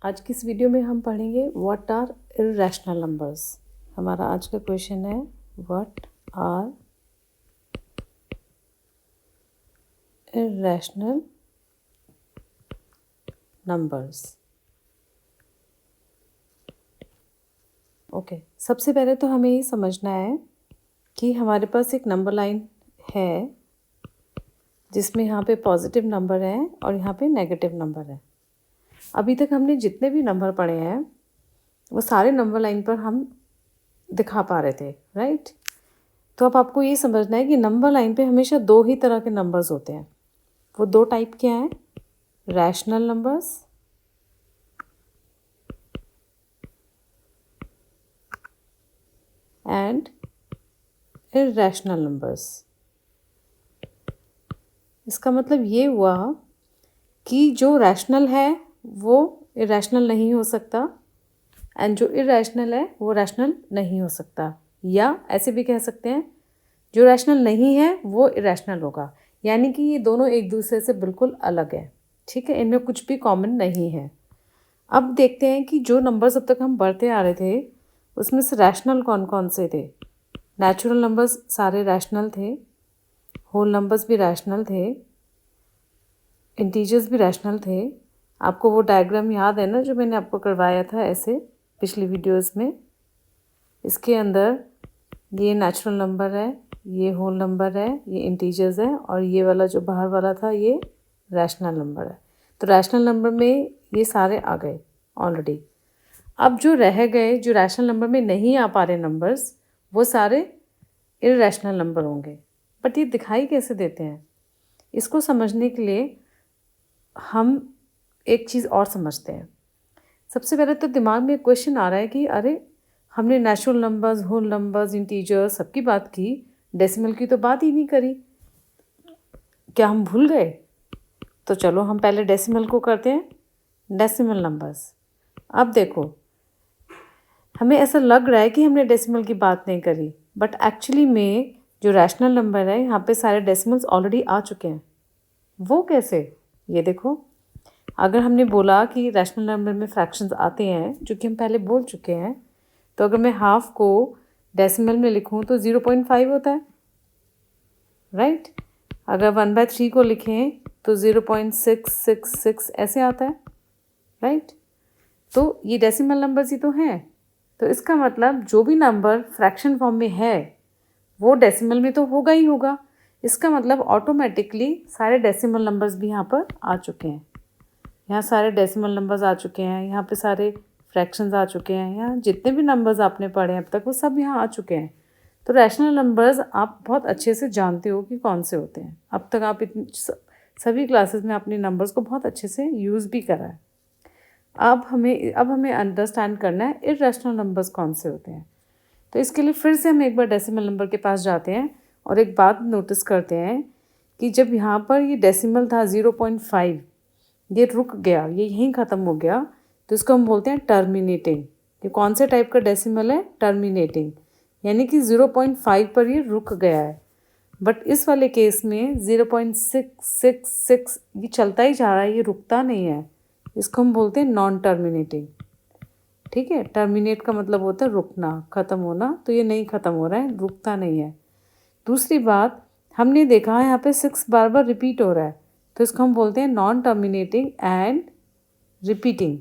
आज की इस वीडियो में हम पढ़ेंगे व्हाट आर इर्रेशनल नंबर्स। हमारा आज का क्वेश्चन है what are irrational numbers. Okay, सबसे पहले तो हमें ये समझना है कि हमारे पास एक नंबर लाइन है जिसमें यहाँ पे पॉजिटिव नंबर है और यहाँ पे नेगेटिव नंबर है। अभी तक हमने जितने भी नंबर पढ़े हैं वो सारे नंबर लाइन पर हम दिखा पा रहे थे, राइट। तो अब आपको ये समझना है कि नंबर लाइन पे हमेशा दो ही तरह के नंबर्स होते हैं। वो दो टाइप क्या हैं? Rational numbers and irrational numbers. इसका मतलब ये हुआ कि जो रैशनल है वो इरेशनल नहीं हो सकता एंड जो इरेशनल है वो रैशनल नहीं हो सकता, या ऐसे भी कह सकते हैं जो रैशनल नहीं है वो इरेशनल होगा। यानी कि ये दोनों एक दूसरे से बिल्कुल अलग है, ठीक है। इनमें कुछ भी कॉमन नहीं है। अब देखते हैं कि जो नंबर्स अब तक हम बढ़ते आ रहे थे उसमें से रैशनल कौन कौन से थे। नेचुरल नंबर्स सारे रैशनल थे, होल नंबर्स भी रैशनल थे, इंटीजर्स भी रैशनल थे। आपको वो डायग्राम याद है ना जो मैंने आपको करवाया था ऐसे पिछली वीडियोस में। इसके अंदर ये नेचुरल नंबर है, ये होल नंबर है, ये इंटीजर्स है और ये वाला जो बाहर वाला था ये रैशनल नंबर है। तो रैशनल नंबर में ये सारे आ गए ऑलरेडी। अब जो रह गए, जो रैशनल नंबर में नहीं आ पा रहे नंबर्स, वो सारे इर्रेशनल नंबर होंगे। बट ये दिखाई कैसे देते हैं, इसको समझने के लिए हम एक चीज़ और समझते हैं। सबसे पहले तो दिमाग में क्वेश्चन आ रहा है कि अरे हमने natural numbers, whole numbers, integers सबकी बात की, डेसिमल की तो बात ही नहीं करी। क्या हम भूल गए? तो चलो हम पहले डेसिमल को करते हैं, डेसिमल नंबर्स। अब देखो, हमें ऐसा लग रहा है कि हमने डेसिमल की बात नहीं करी, बट एक्चुअली में जो रैशनल नंबर है यहाँ पे सारे डेसिमल्स ऑलरेडी आ चुके हैं। वो कैसे? ये देखो, अगर हमने बोला कि रैशनल नंबर में फ्रैक्शंस आते हैं, जो कि हम पहले बोल चुके हैं, तो अगर मैं हाफ को डेसिमल में लिखूं तो 0.5 होता है, राइट। अगर 1/3 को लिखें तो 0.666 ऐसे आता है, राइट। तो ये डेसिमल नंबर्स ही तो हैं। तो इसका मतलब जो भी नंबर फ्रैक्शन फॉर्म में है वो डेसिमल में तो होगा ही होगा। इसका मतलब ऑटोमेटिकली सारे डेसिमल नंबर्स भी यहाँ पर आ चुके हैं। यहाँ सारे डेसिमल नंबर्स आ चुके हैं, यहाँ पे सारे फ्रैक्शंस आ चुके हैं, यहाँ जितने भी नंबर्स आपने पढ़े अब तक वो सब यहाँ आ चुके हैं। तो रैशनल नंबर्स आप बहुत अच्छे से जानते हो कि कौन से होते हैं। अब तक आप इतनी सभी क्लासेस में अपने नंबर्स को बहुत अच्छे से यूज़ भी करा है। अब हमें अंडरस्टैंड करना है इर्रेशनल नंबर्स कौन से होते हैं। तो इसके लिए फिर से हम एक बार डेसिमल नंबर के पास जाते हैं और एक बात नोटिस करते हैं कि जब यहाँ पर ये डेसिमल था 0.5, ये रुक गया, ये यहीं ख़त्म हो गया, तो इसको हम बोलते हैं टर्मिनेटिंग। ये कौन से टाइप का डेसिमल है? टर्मिनेटिंग, यानी कि 0.5 पर ये रुक गया है। बट इस वाले केस में 0.666 ये चलता ही जा रहा है, ये रुकता नहीं है। इसको हम बोलते हैं नॉन टर्मिनेटिंग, ठीक है। टर्मिनेट का मतलब होता है रुकना, ख़त्म होना। तो ये नहीं ख़त्म हो रहा है, रुकता नहीं है। दूसरी बात, हमने देखा है यहाँ पे 6 बार बार रिपीट हो रहा है, तो इसको हम बोलते हैं नॉन टर्मिनेटिंग एंड रिपीटिंग।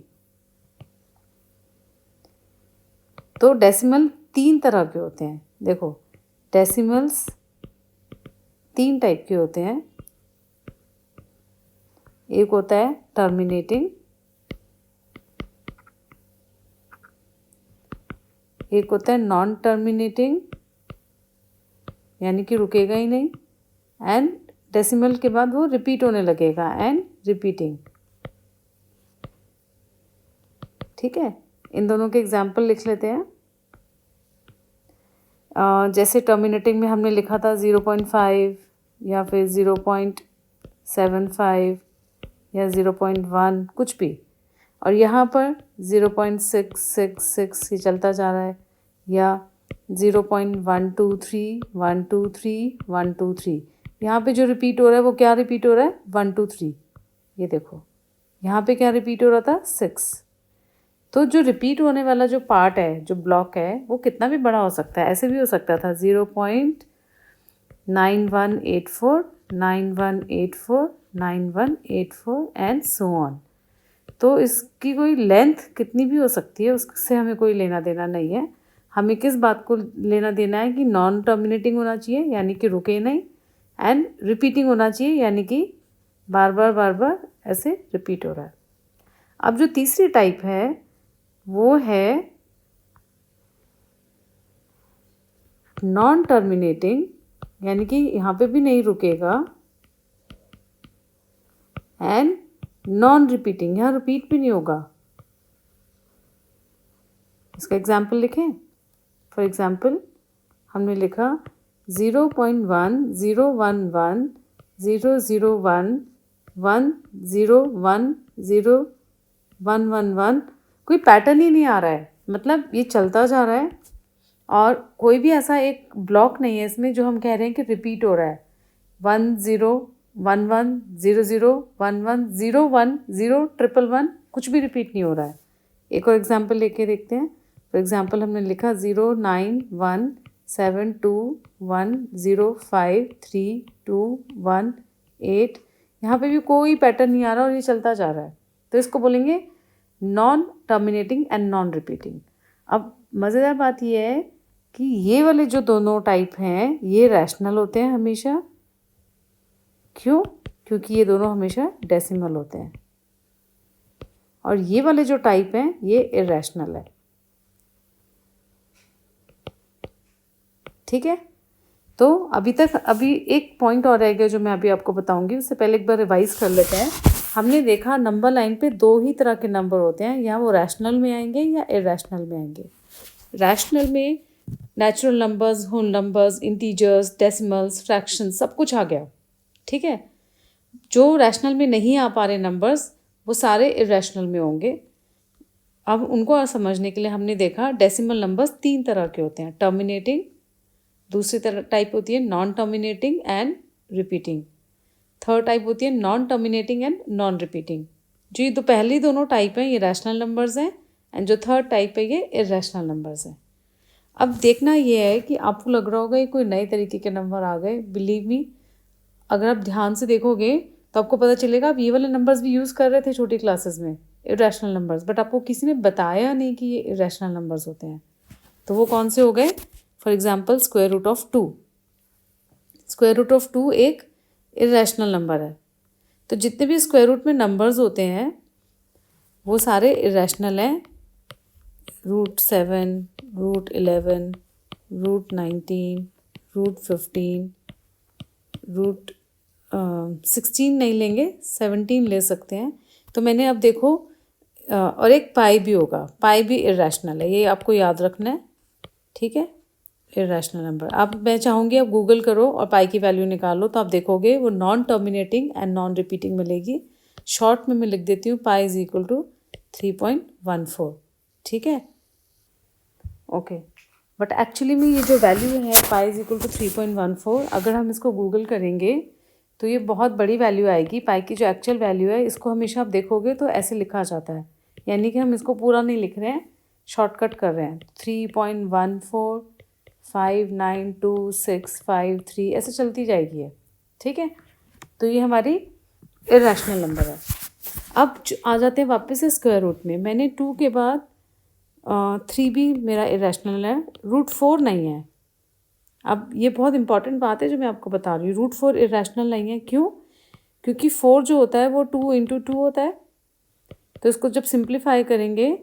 तो डेसिमल 3 तरह के होते हैं। देखो, डेसिमल्स 3 टाइप के होते हैं। एक होता है टर्मिनेटिंग, एक होता है नॉन टर्मिनेटिंग यानी कि रुकेगा ही नहीं, एंड डेसिमल के बाद वो रिपीट होने लगेगा, एंड रिपीटिंग, ठीक है। इन दोनों के एग्जाम्पल लिख लेते हैं। जैसे टर्मिनेटिंग में हमने लिखा था 0.5 या फिर 0.75 या 0.1 कुछ भी, और यहाँ पर 0.666 ये चलता जा रहा है, या 0.123 123 123। यहाँ पे जो रिपीट हो रहा है वो क्या रिपीट हो रहा है? 123। ये देखो, यहाँ पे क्या रिपीट हो रहा था? 6। तो जो रिपीट होने वाला जो पार्ट है, जो ब्लॉक है, वो कितना भी बड़ा हो सकता है। ऐसे भी हो सकता था 0.9184 9184 9184 एंड सो ऑन। तो इसकी कोई लेंथ कितनी भी हो सकती है, उससे हमें कोई लेना देना नहीं है। हमें किस बात को लेना देना है कि नॉन टर्मिनेटिंग होना चाहिए, यानी कि रुके नहीं, एंड रिपीटिंग होना चाहिए, यानी कि बार बार ऐसे रिपीट हो रहा है। अब जो तीसरी टाइप है वो है नॉन टर्मिनेटिंग, यानी कि यहाँ पे भी नहीं रुकेगा, एंड नॉन रिपीटिंग, यहाँ रिपीट भी नहीं होगा। इसका एग्जाम्पल लिखें। फॉर एग्जाम्पल हमने लिखा 0.101100110111 कोई पैटर्न ही नहीं आ रहा है, मतलब ये चलता जा रहा है और कोई भी ऐसा एक ब्लॉक नहीं है इसमें जो हम कह रहे हैं कि रिपीट हो रहा है। 10110011011011 कुछ भी रिपीट नहीं हो रहा है। एक और एग्जाम्पल लेके देखते हैं। फॉर एग्जाम्पल हमने लिखा 09172105321 यहाँ पे भी कोई पैटर्न नहीं आ रहा और ये चलता जा रहा है, तो इसको बोलेंगे non terminating and non repeating. अब मज़ेदार बात यह है कि ये वाले जो दोनों टाइप हैं ये रैशनल होते हैं हमेशा। क्यों? क्योंकि ये दोनों हमेशा डेसिमल होते हैं, और ये वाले जो टाइप हैं ये इरैशनल है। ठीक है, तो अभी एक पॉइंट और रह गया जो मैं अभी आपको बताऊंगी, उससे पहले एक बार रिवाइज कर लेते हैं। हमने देखा नंबर लाइन पे दो ही तरह के नंबर होते हैं, या वो रैशनल में आएंगे या इरैशनल में आएंगे। रैशनल में natural numbers, whole numbers, integers, decimals, fractions सब कुछ आ गया। ठीक है, जो रैशनल में नहीं आ पा रहे नंबर्स वो सारे इरैशनल में होंगे। अब उनको समझने के लिए हमने देखा डेसिमल नंबर्स तीन तरह के होते हैं, टर्मिनेटिंग, दूसरी तरह टाइप होती है non terminating and repeating, third type होती है non terminating and non repeating. जो ये पहली दोनों टाइप हैं ये रैशनल नंबर्स हैं, एंड जो थर्ड टाइप है ये इरैशनल नंबर्स हैं। अब देखना ये है कि आपको लग रहा होगा ये कोई नए तरीके के नंबर आ गए। बिलीव मी, अगर आप ध्यान से देखोगे तो आपको पता चलेगा आप ये वाले नंबर्स भी यूज़ कर रहे थे छोटी क्लासेस में, इरैशनल नंबर्स, बट आपको किसी ने बताया नहीं कि ये इरैशनल नंबर्स होते हैं। तो वो कौन से हो गए? For example square root of 2। Square root of 2 एक इरैशनल नंबर है। तो जितने भी स्क्वायर रूट में नंबर्स होते हैं वो सारे इरैशनल हैं। √7, √11, √19, √15, √16 नहीं लेंगे, 17 ले सकते हैं। तो मैंने अब देखो और एक पाई भी होगा, पाई भी इरैशनल है, ये आपको याद रखना है। ठीक है, इरैशनल नंबर। अब मैं चाहूँगी आप गूगल करो और पाई की वैल्यू निकालो, तो आप देखोगे वो non terminating and non repeating मिलेगी। शॉर्ट में मैं लिख देती हूँ पाई इज इक्वल टू 3.14। ठीक है, ओके। बट एक्चुअली में ये जो वैल्यू है पाई इज इक्वल टू 3.14, अगर हम इसको गूगल करेंगे तो ये बहुत बड़ी वैल्यू आएगी। पाई की जो एक्चुअल वैल्यू है इसको हमेशा आप देखोगे तो ऐसे लिखा जाता है, यानी कि हम इसको पूरा नहीं लिख रहे हैं, शॉर्टकट कर रहे हैं। 3.14592653 ऐसे चलती जाएगी है। ठीक है, तो ये हमारी इरैशनल नंबर है। अब आ जाते हैं वापस से स्क्वायर रूट में। मैंने 2 के बाद 3 भी मेरा इरैशनल है, √4 नहीं है। अब ये बहुत इंपॉर्टेंट बात है जो मैं आपको बता रही हूँ, √4 इरैशनल नहीं है। क्यों? क्योंकि 4 जो होता है वो 2 × 2 होता है, तो इसको जब सिंप्लीफाई करेंगे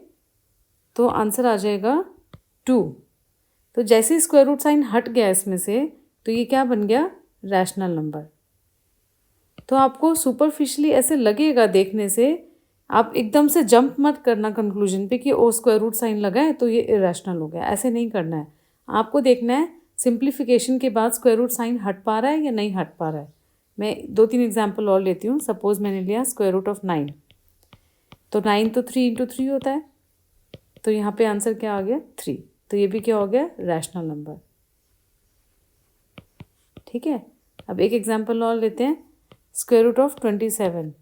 तो आंसर आ जाएगा 2। तो जैसे ही स्क्वायर रूट साइन हट गया इसमें से, तो ये क्या बन गया? Rational number. तो आपको सुपरफिशियली ऐसे लगेगा देखने से, आप एकदम से जंप मत करना कंक्लूजन पे कि ओ स्क्वायर रूट साइन लगा है तो ये इरैशनल हो गया, ऐसे नहीं करना है। आपको देखना है सिंप्लीफिकेशन के बाद स्क्वायर रूट साइन हट पा रहा है या नहीं हट पा रहा है। मैं 2-3 एग्जाम्पल और लेती हूँ। सपोज मैंने लिया स्क्वायर रूट ऑफ 9, तो 9 तो 3 × 3 होता है, तो यहाँ पे आंसर क्या आ गया? 3। तो ये भी क्या हो गया? Rational number. ठीक है, अब एक एग्जाम्पल और लेते हैं, स्क्वायर रूट ऑफ 27,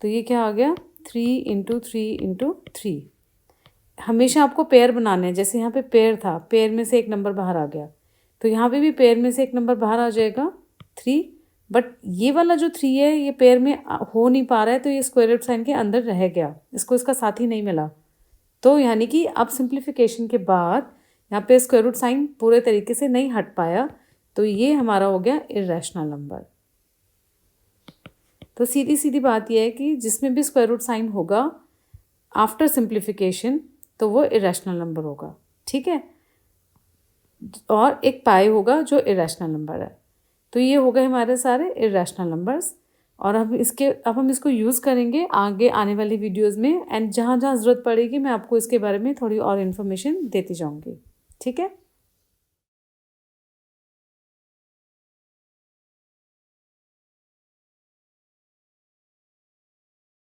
तो ये क्या आ गया? 3 × 3 × 3। हमेशा आपको पेयर बनाने हैं। जैसे यहाँ पे पेयर था, पेयर में से एक नंबर बाहर आ गया, तो यहाँ पे भी पेयर में से एक नंबर बाहर आ जाएगा 3। बट ये वाला जो 3 है ये पेयर में हो नहीं पा रहा है, तो ये स्क्वायर रूट साइन के अंदर रह गया, इसको इसका साथी नहीं मिला। तो यानी कि अब सिंप्लीफिकेशन के बाद यहाँ पे स्क्वायर रूट साइन पूरे तरीके से नहीं हट पाया, तो ये हमारा हो गया इरेशनल नंबर। तो सीधी सीधी बात यह है कि जिसमें भी स्क्वायर रूट साइन होगा आफ्टर सिंप्लीफिकेशन तो वो इरेशनल नंबर होगा, ठीक है। और एक पाई होगा जो इरेशनल नंबर है। तो ये हो गए हमारे सारे इरेशनल नंबर्स। और अब हम इसको यूज़ करेंगे आगे आने वाली वीडियोस में, एंड जहाँ जहाँ ज़रूरत पड़ेगी मैं आपको इसके बारे में थोड़ी और इन्फॉर्मेशन देती जाऊँगी, ठीक है।